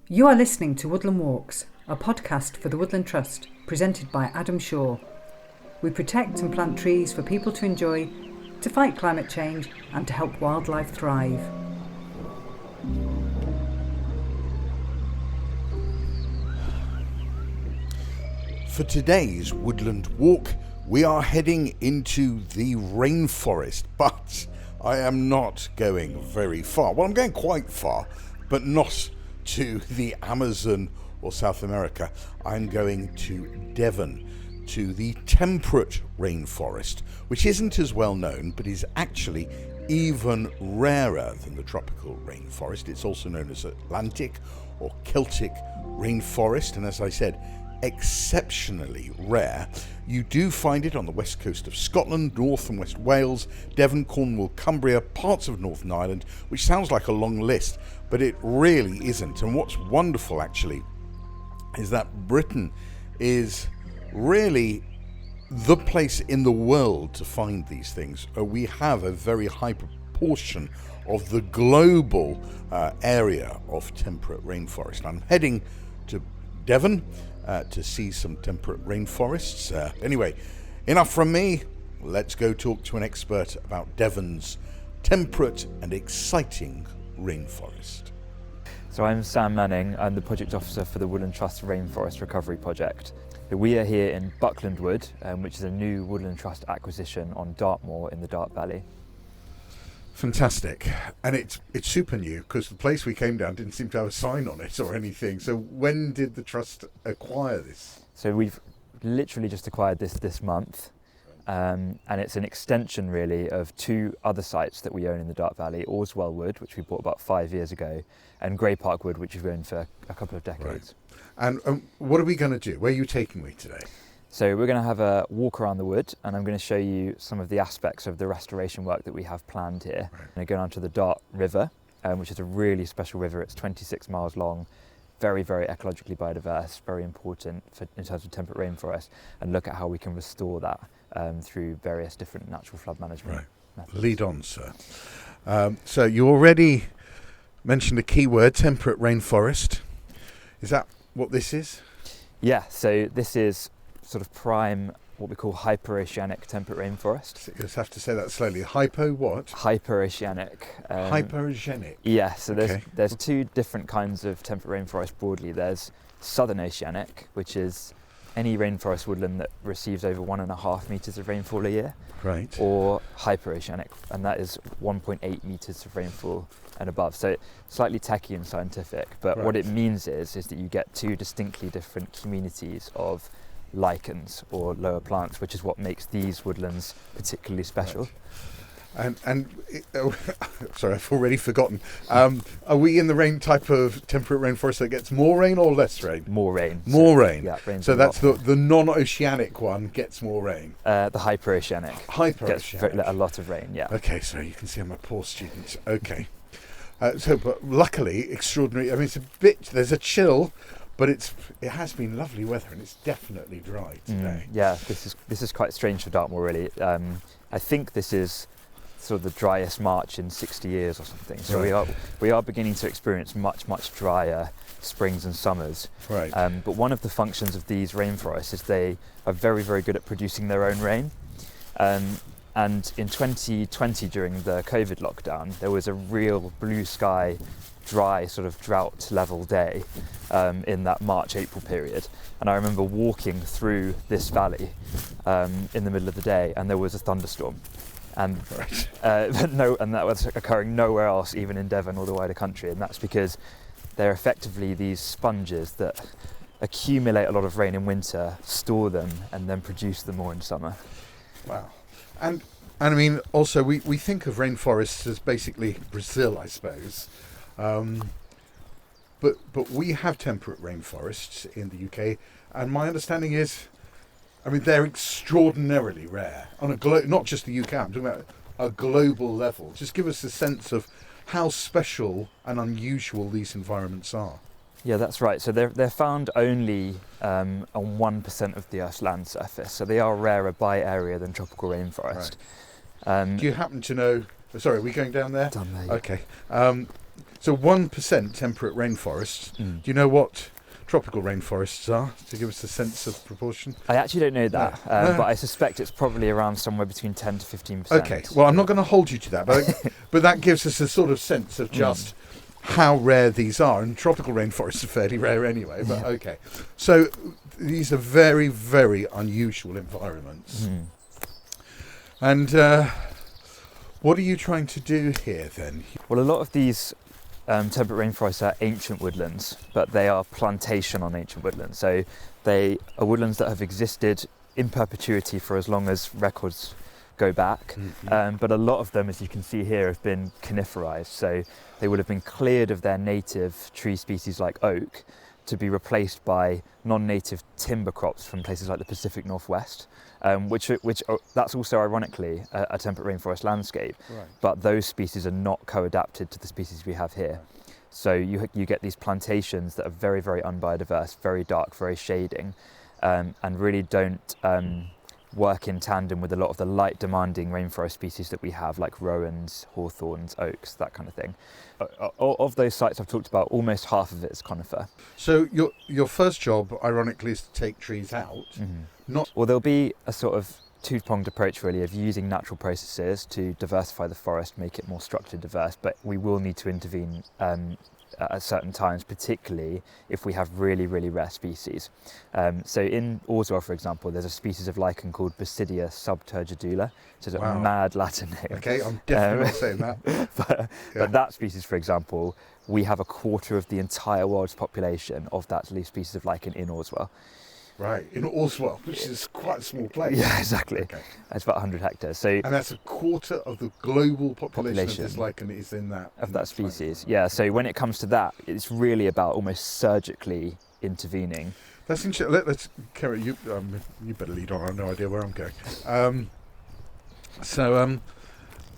You are listening to Woodland Walks, a podcast for the Woodland Trust, presented by Adam Shaw. We protect and plant trees for people to enjoy, to fight climate change, and to help wildlife thrive. For today's Woodland Walk, we are heading into the rainforest, but I am not going very far. Well, I'm going quite far, but not to the Amazon or South America. I'm going to Devon, to the temperate rainforest, which isn't as well known, but is actually even rarer than the tropical rainforest. It's also known as Atlantic or Celtic rainforest, and as I said, exceptionally rare. You do find it on the west coast of Scotland, North and West Wales, Devon, Cornwall, Cumbria, parts of Northern Ireland, which sounds like a long list, but it really isn't. And what's wonderful actually is that Britain is really the place in the world to find these things. We have a very high proportion of the global area of temperate rainforest. I'm heading to Devon to see some temperate rainforests. Anyway, enough from me. Let's go talk to an expert about Devon's temperate and exciting rainforest. So I'm Sam Manning. I'm the project officer for the Woodland Trust Rainforest Recovery Project. We are here in Buckland Wood, which is a new Woodland Trust acquisition on Dartmore in the Dart Valley. Fantastic. And it's super new because the place we came down didn't seem to have a sign on it or anything. So when did the trust acquire this? So we've literally just acquired this month, and it's an extension really of two other sites that we own in the Dart Valley, Orswell Wood, which we bought about 5 years ago, and Grey Park Wood, which we've owned for a couple of decades. Right. And what are we going to do? Where are you taking me today? So we're going to have a walk around the wood, and I'm going to show you some of the aspects of the restoration work that we have planned here. Right. I'm going to go down to the Dart River, which is a really special river. It's 26 miles long, very, very ecologically biodiverse, very important in terms of temperate rainforest, and look at how we can restore that through various different natural flood management methods. Lead on, sir. So you already mentioned a key word, temperate rainforest. Is that what this is? Yeah, so this is sort of prime, what we call hyperoceanic temperate rainforest. So you just have to say that slowly. Hypo what? Hyperoceanic. Hyperoceanic. Yeah, so there's two different kinds of temperate rainforest broadly. There's southern oceanic, which is any rainforest woodland that receives over 1.5 metres of rainfall a year. Right. Or hyperoceanic, and that is 1.8 metres of rainfall and above. So slightly techy and scientific, but what it means is that you get two distinctly different communities of lichens or lower plants, which is what makes these woodlands particularly special. Right. Sorry, I've already forgotten. Are we in the rain type of temperate rainforest that gets more rain or less rain? More rain. More rain. Yeah, so that's the non-oceanic one gets more rain. The hyperoceanic. Hyperoceanic. Gets a lot of rain, yeah. Okay, so you can see I'm a poor student. Okay. But luckily, extraordinary. I mean, there's a chill, but it has been lovely weather and it's definitely dry today. Yeah, this is quite strange for Dartmoor really. I think this is sort of the driest March in 60 years or something. So we are beginning to experience much drier springs and summers. Right. But one of the functions of these rainforests is they are very, very good at producing their own rain. And in 2020, during the COVID lockdown, there was a real blue sky, dry sort of drought level day in that March-April period. And I remember walking through this valley in the middle of the day, and there was a thunderstorm. And and that was occurring nowhere else, even in Devon or the wider country. And that's because they're effectively these sponges that accumulate a lot of rain in winter, store them, and then produce them more in summer. Wow. And I mean, also we think of rainforests as basically Brazil, I suppose. But we have temperate rainforests in the UK, and my understanding is, I mean, they're extraordinarily rare on a not just the UK. I'm talking about a global level. Just give us a sense of how special and unusual these environments are. Yeah, that's right. So they're found only on 1% of the Earth's land surface. So they are rarer by area than tropical rainforest. Right. Do you happen to know? Sorry, are we going down there? Down there. Yeah. Okay. So 1% temperate rainforests. Do you know what tropical rainforests are, to give us a sense of proportion? I actually don't know that, No. but I suspect it's probably around somewhere between 10 to 15%. Okay, well, I'm not going to hold you to that, but that gives us a sort of sense of just how rare these are. And tropical rainforests are fairly rare anyway, but okay. So these are very, very unusual environments. And what are you trying to do here then? Well, a lot of these temperate rainforests are ancient woodlands, but they are plantation on ancient woodlands. So they are woodlands that have existed in perpetuity for as long as records go back. But a lot of them, as you can see here, have been coniferized. So they would have been cleared of their native tree species like oak to be replaced by non-native timber crops from places like the Pacific Northwest, which that's also ironically a temperate rainforest landscape. But those species are not co-adapted to the species we have here. So you get these plantations that are very, very unbiodiverse, very dark, very shading, and really don't work in tandem with a lot of the light demanding rainforest species that we have, like rowans, hawthorns, oaks, that kind of thing. Of those sites I've talked about, almost half of it is conifer. So your first job, ironically, is to take trees out. Well, there'll be a sort of two-pronged approach really of using natural processes to diversify the forest, make it more structurally diverse, but we will need to intervene at certain times, particularly if we have really, really rare species. So in Orswell, for example, there's a species of lichen called Basidia subturgidula, which is a mad Latin name. Okay, I'm definitely not saying that. But that species, for example, we have a quarter of the entire world's population of that species of lichen in Orswell. Right, in Orswell, which is quite a small place. Yeah, exactly. Okay. It's about 100 hectares. So, and that's a quarter of the global population of this lichen is in that. Of that species, yeah. So when it comes to that, it's really about almost surgically intervening. That's interesting. Let's, Kerry, you better lead on. I have no idea where I'm going.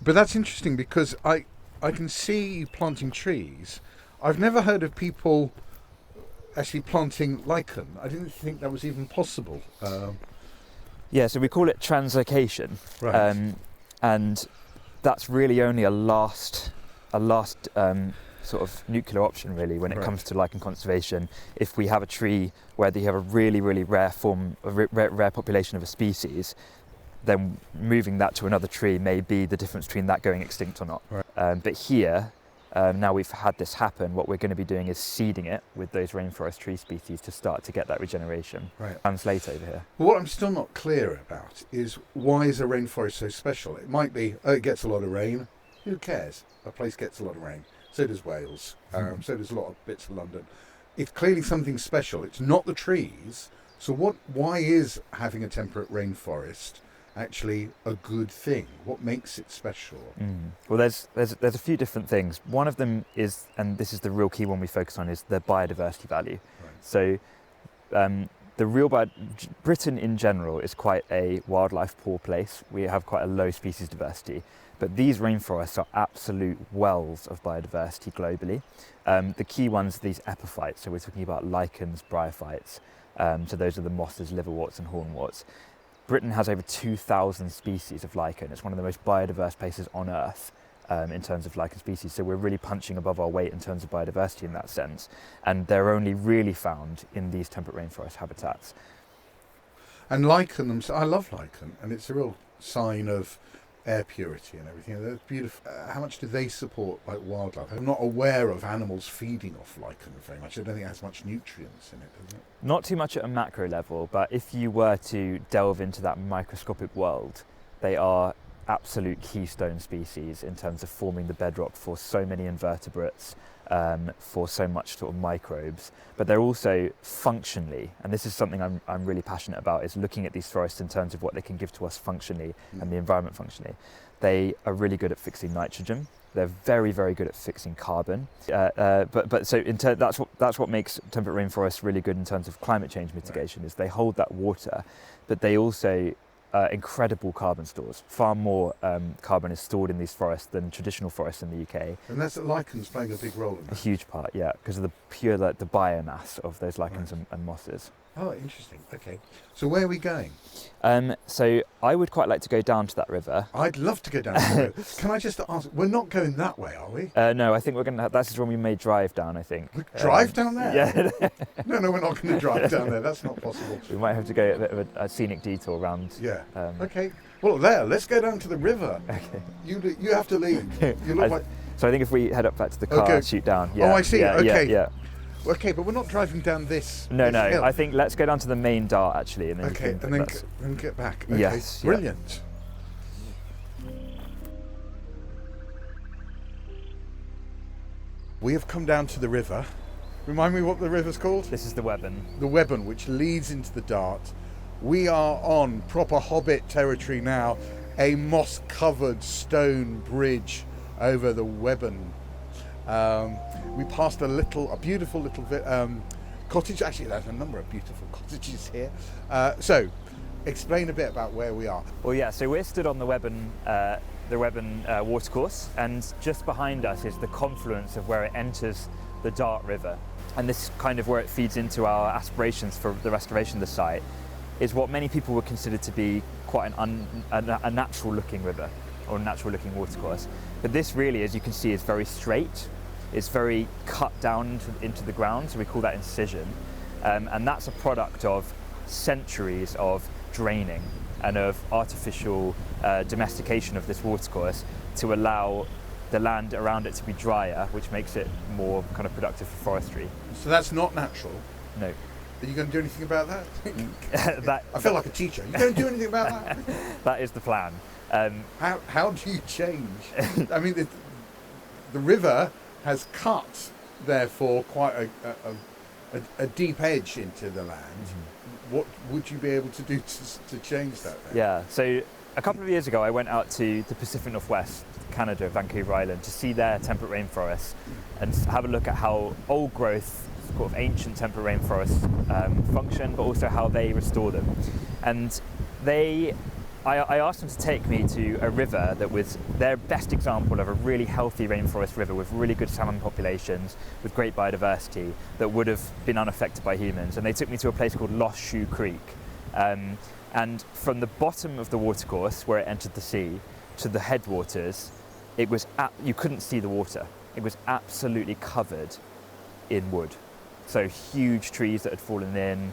But that's interesting because I can see you planting trees. I've never heard of people actually planting lichen. I didn't think that was even possible. Yeah, so we call it translocation, right. And that's really only a last sort of nuclear option really when it comes to lichen conservation. If we have a tree where you have a really, really rare rare population of a species, then moving that to another tree may be the difference between that going extinct or not. Right. But here, now we've had this happen, what we're going to be doing is seeding it with those rainforest tree species to start to get that regeneration. Translate over here. Well, what I'm still not clear about is why is a rainforest so special? It might be, it gets a lot of rain. Who cares? A place gets a lot of rain. So does Wales. So does a lot of bits of London. It's clearly something special. It's not the trees. So why is having a temperate rainforest actually a good thing? What makes it special? Well, there's a few different things. One of them is, and this is the real key one we focus on, is the biodiversity value. So Britain in general is quite a wildlife poor place. We have quite a low species diversity, but these rainforests are absolute wells of biodiversity globally. The key ones are these epiphytes, so we're talking about lichens, bryophytes, so those are the mosses, liverworts and hornworts. Britain has over 2,000 species of lichen. It's one of the most biodiverse places on Earth in terms of lichen species. So we're really punching above our weight in terms of biodiversity in that sense. And they're only really found in these temperate rainforest habitats. And lichen, I love lichen, and it's a real sign of air purity and everything. They're beautiful. How much do they support like wildlife? I'm not aware of animals feeding off lichen very much. I don't think it has much nutrients in it, does it? Not too much at a macro level, but if you were to delve into that microscopic world, they are absolute keystone species in terms of forming the bedrock for so many invertebrates, for so much sort of microbes. But they're also functionally, and this is something I'm really passionate about, is looking at these forests in terms of what they can give to us functionally and the environment functionally. They are really good at fixing nitrogen. They're very, very good at fixing carbon. But so that's what makes temperate rainforests really good in terms of climate change mitigation, is they hold that water, but they also incredible carbon stores. Far more carbon is stored in these forests than traditional forests in the UK. And that's lichens playing a big role in A that. huge part, yeah, because of the pure, like, the biomass of those lichens and mosses. Oh, interesting. Okay. So where are we going? So I would quite like to go down to that river. I'd love to go down the road. Can I just ask, we're not going that way, are we? No, I think we're going to. That's when we may drive down, I think. Drive down there? Yeah. No, we're not going to drive down there. That's not possible. We might have to go a bit of a scenic detour around. Yeah. Okay. Well, let's go down to the river. Okay. You have to lead. You look like... So I think if we head up back to the car, Okay. shoot down. Oh, I see. Yeah, Okay. Yeah. Okay, but we're not driving down this. No. this hill. I think let's go down to the main Dart actually, and then Okay, and then get back. Okay. Yes, yeah. Brilliant. We have come down to the river. Remind me what the river's called? This is the Webbon. The Webbon, which leads into the Dart. We are on proper Hobbit territory now, a moss-covered stone bridge over the Webbon. We passed a beautiful little cottage. Actually, there's a number of beautiful cottages here. So, explain a bit about where we are. Well, yeah. So we're stood on the Webbon watercourse, and just behind us is the confluence of where it enters the Dart River. And this is kind of where it feeds into our aspirations for the restoration of the site. Is what many people would consider to be quite a natural-looking river or a natural-looking watercourse. But this really, as you can see, is very straight. It's very cut down into the ground, so we call that incision. And that's a product of centuries of draining and of artificial domestication of this watercourse to allow the land around it to be drier, which makes it more kind of productive for forestry. So that's not natural? No. Are you going to do anything about that? I feel like a teacher. Are you going to do anything about that? That is the plan. How do you change? I mean, the river has cut, therefore, quite a deep edge into the land. Mm-hmm. What would you be able to do to change that then? Yeah, so a couple of years ago I went out to the Pacific Northwest, Canada, Vancouver Island, to see their temperate rainforests and have a look at how old growth, sort of ancient temperate rainforests function, but also how they restore them. And I asked them to take me to a river that was their best example of a really healthy rainforest river with really good salmon populations, with great biodiversity, that would have been unaffected by humans. And they took me to a place called Lush Creek. And from the bottom of the watercourse, where it entered the sea, to the headwaters, you couldn't see the water. It was absolutely covered in wood. So huge trees that had fallen in,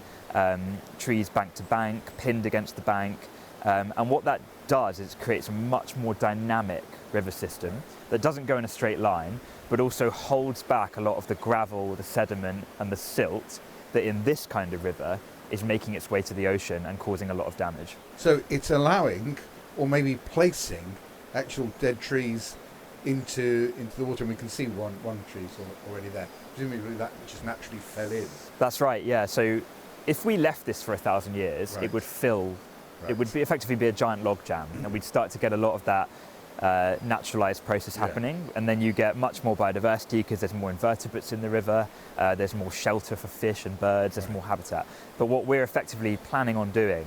trees bank to bank, pinned against the bank. And what that does is it creates a much more dynamic river system that doesn't go in a straight line, but also holds back a lot of the gravel, the sediment and the silt that in this kind of river is making its way to the ocean and causing a lot of damage. So it's allowing, or maybe placing, actual dead trees into the water, and we can see one tree's already there. Presumably that just naturally fell in. That's right, yeah. So if we left this for 1,000 years, Right. it would fill. Right. It would effectively be a giant log jam, and we'd start to get a lot of that naturalised process happening, and then you get much more biodiversity because there's more invertebrates in the river, there's more shelter for fish and birds, there's more habitat. But what we're effectively planning on doing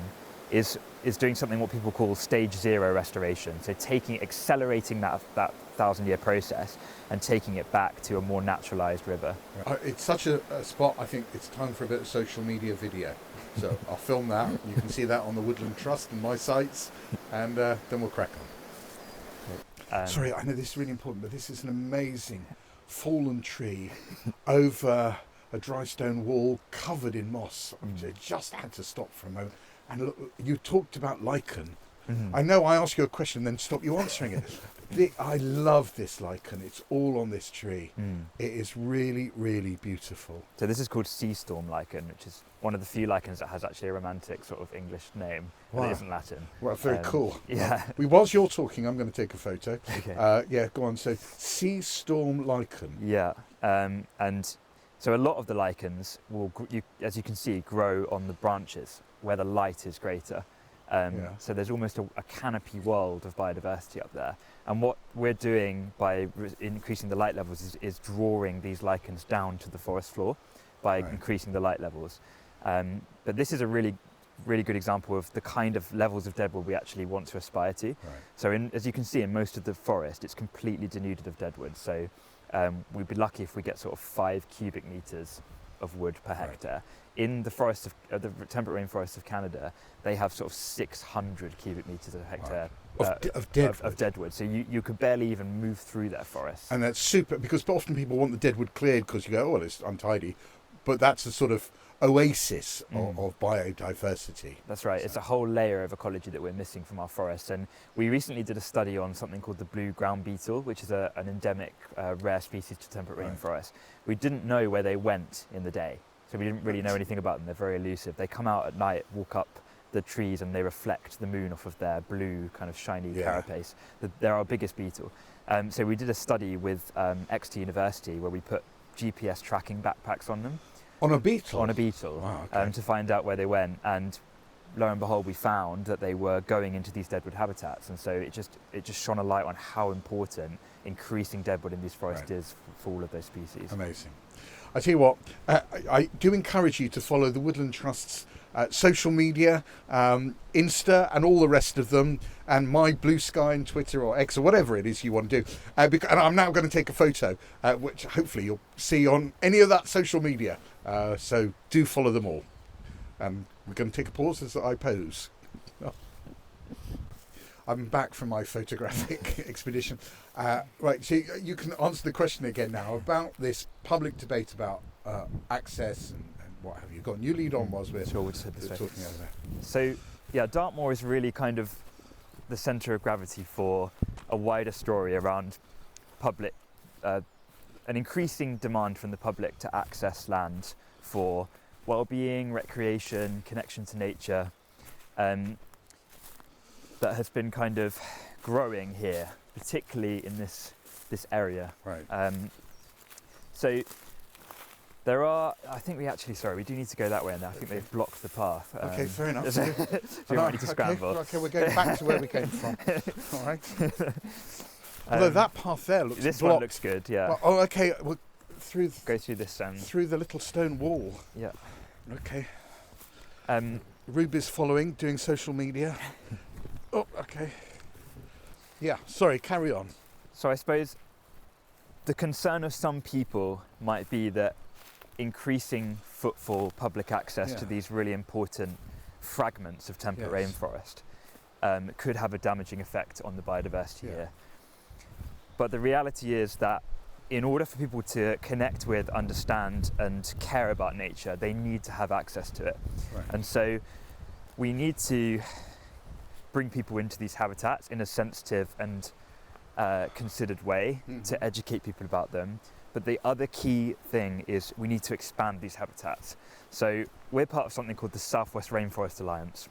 is doing something what people call stage zero restoration, so accelerating that 1,000-year process and taking it back to a more naturalised river. It's such a spot, I think it's time for a bit of social media video. So I'll film that. You can see that on the Woodland Trust and my sites, and then we'll crack on. Sorry, I know this is really important, but this is an amazing fallen tree over a dry stone wall covered in moss. I just had to stop for a moment. And look, you talked about lichen. Mm-hmm. I know I asked you a question and then stopped you answering it. I love this lichen. It's all on this tree. It is really, really beautiful. So this is called sea storm lichen, which is one of the few lichens that has actually a romantic sort of English name. Wow. That isn't Latin. Well, very cool. Yeah. Whilst you're talking, I'm going to take a photo. Okay. Yeah, go on. So sea storm lichen. Yeah. And so a lot of the lichens will, as you can see, grow on the branches where the light is greater. So there's almost a canopy world of biodiversity up there. And what we're doing by increasing the light levels is drawing these lichens down to the forest floor by increasing the light levels. But this is a really really good example of the kind of levels of deadwood we actually want to aspire to. Right. So as you can see, in most of the forest, it's completely denuded of deadwood. So we'd be lucky if we get sort of 5 cubic meters of wood per hectare. In the forests of the temperate rainforests of Canada, they have sort of 600 cubic meters a hectare of deadwood. Of deadwood. So you could barely even move through their forests. And that's super, because often people want the deadwood cleared because you go, oh, well, it's untidy. But that's a sort of oasis of biodiversity. That's right. So it's a whole layer of ecology that we're missing from our forests. And we recently did a study on something called the blue ground beetle, which is an endemic rare species to temperate rainforests. We didn't know where they went in the day. So we didn't really know anything about them. They're very elusive. They come out at night, walk up the trees, and they reflect the moon off of their blue kind of shiny carapace. They're our biggest beetle. So we did a study with Exeter University where we put GPS tracking backpacks on them. On a beetle? On a beetle, wow, okay. To find out where they went. And lo and behold, we found that they were going into these deadwood habitats. And so it just shone a light on how important increasing deadwood in these forests is for all of those species. Amazing. I tell you what, I do encourage you to follow the Woodland Trust's social media, Insta and all the rest of them, and my Blue Sky and Twitter or X or whatever it is you want to do. And I'm now going to take a photo, which hopefully you'll see on any of that social media. So do follow them all. We're going to take a pause as I pose. I'm back from my photographic expedition. Right, so you can answer the question again now about this public debate about access and what have you. Got you lead on whilst we're sure, we'll just head this way. Talking over there. So, yeah, Dartmoor is really kind of the centre of gravity for a wider story around public, an increasing demand from the public to access land for well-being, recreation, connection to nature. That has been kind of growing here, particularly in this area. Right. So there are, I think we do need to go that way now. I think they've blocked the path. Okay, fair enough. So we might need to scramble. Okay, we're going back to where we came from. All right. Although that path there looks This blocked. one looks good, yeah. Well, oh, okay. Well, go through this. Through the little stone wall. Yeah. Okay. Ruby's following, doing social media. Oh, okay. Yeah, sorry, carry on. So I suppose the concern of some people might be that increasing footfall, public access to these really important fragments of temperate rainforest could have a damaging effect on the biodiversity here. But the reality is that in order for people to connect with, understand and care about nature, they need to have access to it. Right. And so we need to bring people into these habitats in a sensitive and considered way to educate people about them. But the other key thing is we need to expand these habitats. So we're part of something called the Southwest Rainforest Alliance.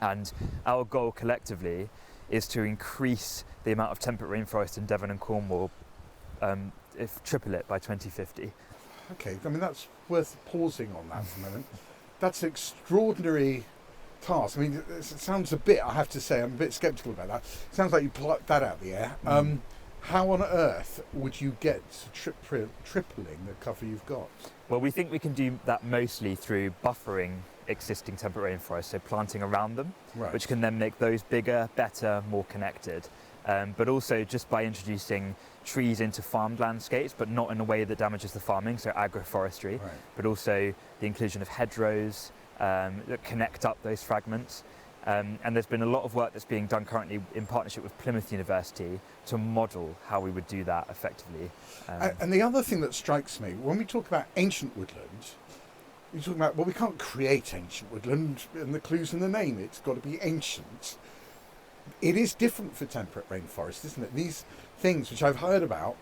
And our goal collectively is to increase the amount of temperate rainforest in Devon and Cornwall, triple it by 2050. Okay, I mean, that's worth pausing on that for a moment. That's an extraordinary task. I mean, it sounds a bit, I have to say, I'm a bit sceptical about that. It sounds like you plucked that out of the air. How on earth would you get to tripling the cover you've got? Well, we think we can do that mostly through buffering existing temperate rainforests, so planting around them, which can then make those bigger, better, more connected. But also just by introducing trees into farmed landscapes, but not in a way that damages the farming, so agroforestry, but also the inclusion of hedgerows that connect up those fragments. And there's been a lot of work that's being done currently in partnership with Plymouth University to model how we would do that effectively. And the other thing that strikes me, when we talk about ancient woodland, you're talking about, well, we can't create ancient woodland, and the clue's in the name, it's got to be ancient. It is different for temperate rainforest, isn't it? These things, which I've heard about,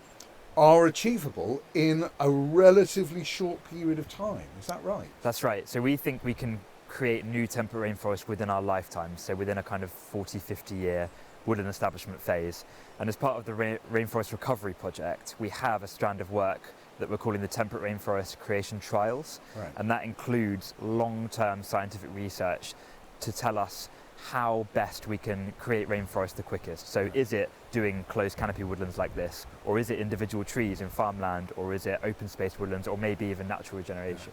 are achievable in a relatively short period of time. Is that right? That's right. So we think we can create new temperate rainforest within our lifetime, so within a kind of 40, 50 year woodland establishment phase. And as part of the Rainforest Recovery Project, we have a strand of work that we're calling the Temperate Rainforest Creation Trials. And that includes long-term scientific research to tell us how best we can create rainforest the quickest. So is it doing closed canopy woodlands like this, or is it individual trees in farmland, or is it open space woodlands, or maybe even natural regeneration?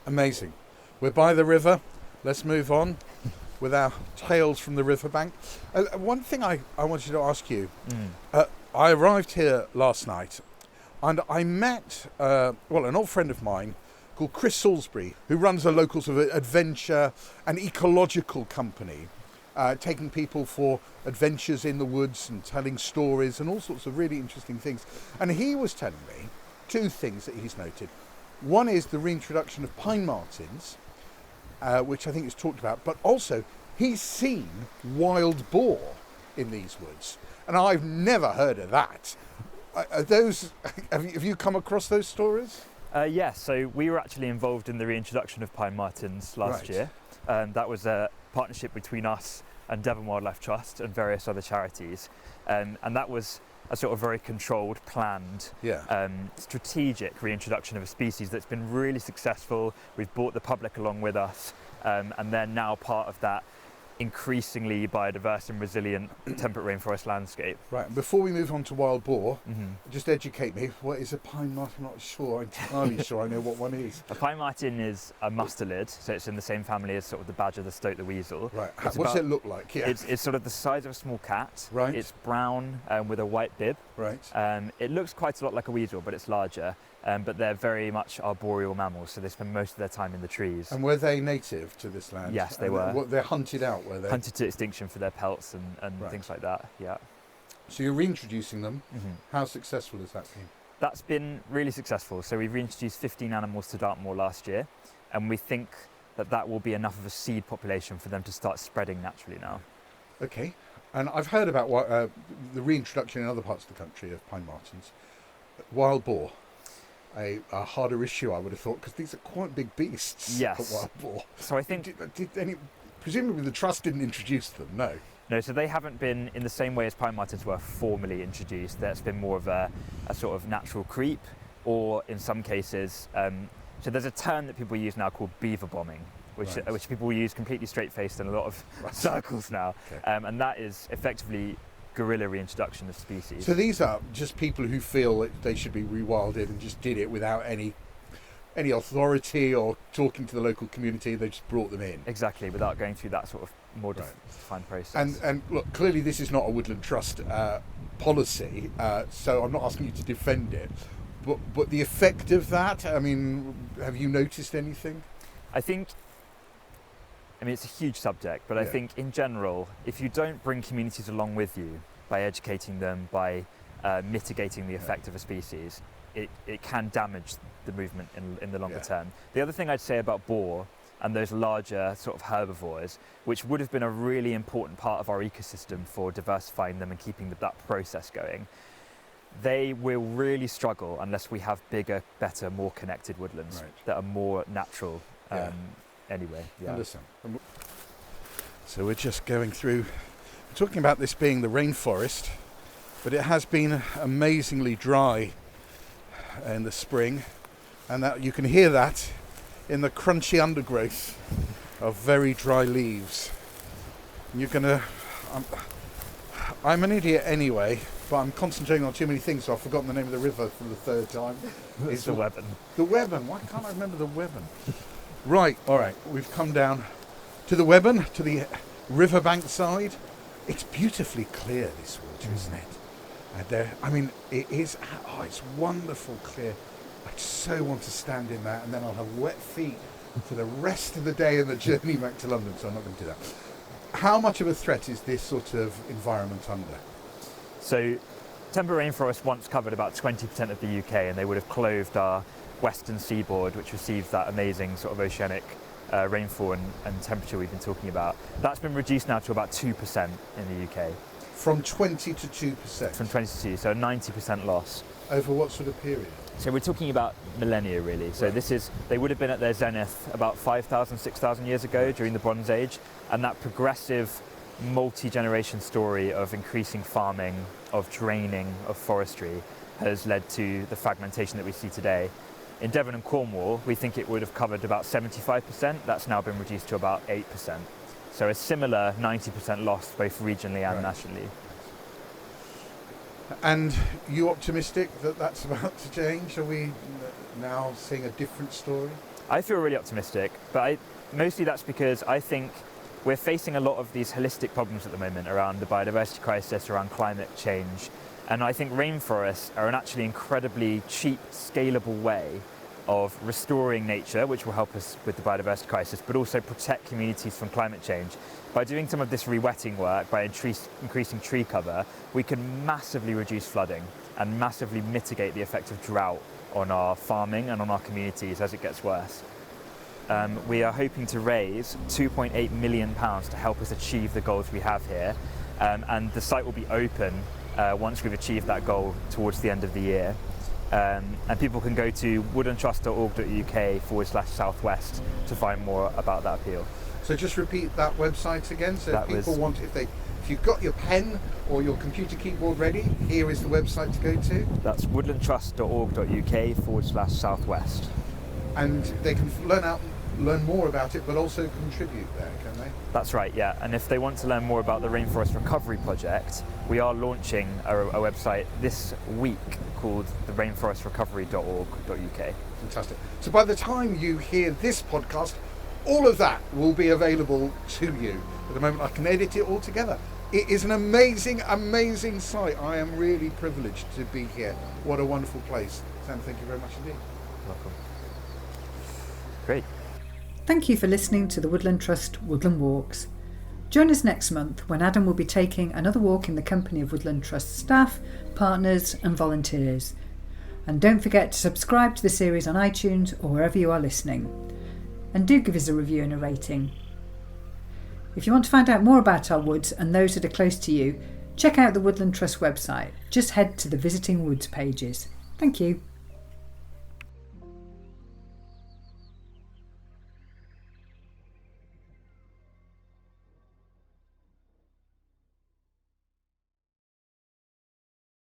Amazing. We're by the river. let's move on with our tales from the riverbank. One thing I wanted to ask you. I arrived here last night and I met an old friend of mine called Chris Salisbury, who runs a local sort of adventure and ecological company, taking people for adventures in the woods and telling stories and all sorts of really interesting things. And he was telling me two things that he's noted. One is the reintroduction of pine martens, which I think is talked about, but also he's seen wild boar in these woods. And I've never heard of that. Have you come across those stories? Yes, so we were actually involved in the reintroduction of pine martens last year. That was a partnership between us and Devon Wildlife Trust and various other charities. And that was a sort of very controlled, planned, strategic reintroduction of a species that's been really successful. We've brought the public along with us, and they're now part of that increasingly biodiverse and resilient temperate rainforest landscape. Right, before we move on to wild boar, just educate me. What is a pine marten? I'm not sure, entirely sure I know what one is. A pine marten is a mustelid, so it's in the same family as sort of the badger, the stoat, the weasel. Right, what does it look like? Yeah. It's sort of the size of a small cat. Right. It's brown with a white bib. Right. It looks quite a lot like a weasel, but it's larger. But they're very much arboreal mammals, so they spend most of their time in the trees. And were they native to this land? Yes, they were. They're hunted out, were they? Hunted to extinction for their pelts and things like that, yeah. So you're reintroducing them. How successful has that been? That's been really successful. So we've reintroduced 15 animals to Dartmore last year, and we think that will be enough of a seed population for them to start spreading naturally now. Okay. And I've heard about the reintroduction in other parts of the country of pine martens. Wild boar. A harder issue, I would have thought, because these are quite big beasts. Yes. Wild boar. So I think presumably the trust didn't introduce them. No, so they haven't been in the same way as pine martens were formally introduced. That's been more of a sort of natural creep, or in some cases, so there's a term that people use now called beaver bombing, which people use completely straight-faced in a lot of circles now, and that is effectively guerrilla reintroduction of species. So these are just people who feel that they should be rewilded and just did it without any authority or talking to the local community. They just brought them in. Exactly, without going through that sort of more defined process. And look, clearly this is not a Woodland Trust policy, so I'm not asking you to defend it. But the effect of that, I mean, have you noticed anything? I mean, it's a huge subject, but I think in general, if you don't bring communities along with you by educating them, by mitigating the effect of a species, it can damage the movement in the longer term. The other thing I'd say about boar and those larger sort of herbivores, which would have been a really important part of our ecosystem for diversifying them and keeping that process going, they will really struggle unless we have bigger, better, more connected woodlands that are more natural. Anyway, Understand. So we're just going through, we're talking about this being the rainforest, but it has been amazingly dry in the spring, and that you can hear that in the crunchy undergrowth of very dry leaves. And you're gonna, I'm an idiot anyway, but I'm concentrating on too many things, so I've forgotten the name of the river for the third time. It's the Webbon. The Webbon. Why can't I remember the Webbon? Right, all right, we've come down to the Webbon, to the riverbank side. It's beautifully clear, this water, isn't it? And it is, it's wonderful clear. I so want to stand in that, and then I'll have wet feet for the rest of the day and the journey back to London, so I'm not going to do that. How much of a threat is this sort of environment under? So, temperate rainforest once covered about 20% of the UK, and they would have clothed our western seaboard, which receives that amazing sort of oceanic rainfall and temperature we've been talking about. That's been reduced now to about 2% in the UK. From 20 to 2%? From 20 to 2, so a 90% loss. Over what sort of period? So we're talking about millennia, really. So they would have been at their zenith about 5,000, 6,000 years ago during the Bronze Age, and that progressive multi-generation story of increasing farming, of draining, of forestry has led to the fragmentation that we see today. In Devon and Cornwall, we think it would have covered about 75%. That's now been reduced to about 8%. So a similar 90% loss both regionally and nationally. And you optimistic that that's about to change? Are we now seeing a different story? I feel really optimistic, but mostly that's because I think we're facing a lot of these holistic problems at the moment around the biodiversity crisis, around climate change, and I think rainforests are an actually incredibly cheap, scalable way of restoring nature, which will help us with the biodiversity crisis, but also protect communities from climate change. By doing some of this re-wetting work, by increasing tree cover, we can massively reduce flooding and massively mitigate the effect of drought on our farming and on our communities as it gets worse. We are hoping to raise £2.8 million to help us achieve the goals we have here, and the site will be open once we've achieved that goal towards the end of the year. And people can go to woodlandtrust.org.uk/southwest to find more about that appeal. So just repeat that website again. So if people want, if you've got your pen or your computer keyboard ready, here is the website to go to. That's woodlandtrust.org.uk/southwest. And they can learn more about it, but also contribute there, can they? That's right, yeah. And if they want to learn more about the Rainforest Recovery Project, we are launching a website this week called the rainforestrecovery.org.uk. Fantastic. So by the time you hear this podcast, all of that will be available to you. At the moment, I can edit it all together. It is an amazing, amazing site. I am really privileged to be here. What a wonderful place. Sam, thank you very much indeed. Welcome. Great. Thank you for listening to the Woodland Trust Woodland Walks. Join us next month when Adam will be taking another walk in the company of Woodland Trust staff, partners and volunteers. And don't forget to subscribe to the series on iTunes or wherever you are listening. And do give us a review and a rating. If you want to find out more about our woods and those that are close to you, check out the Woodland Trust website. Just head to the Visiting Woods pages. Thank you.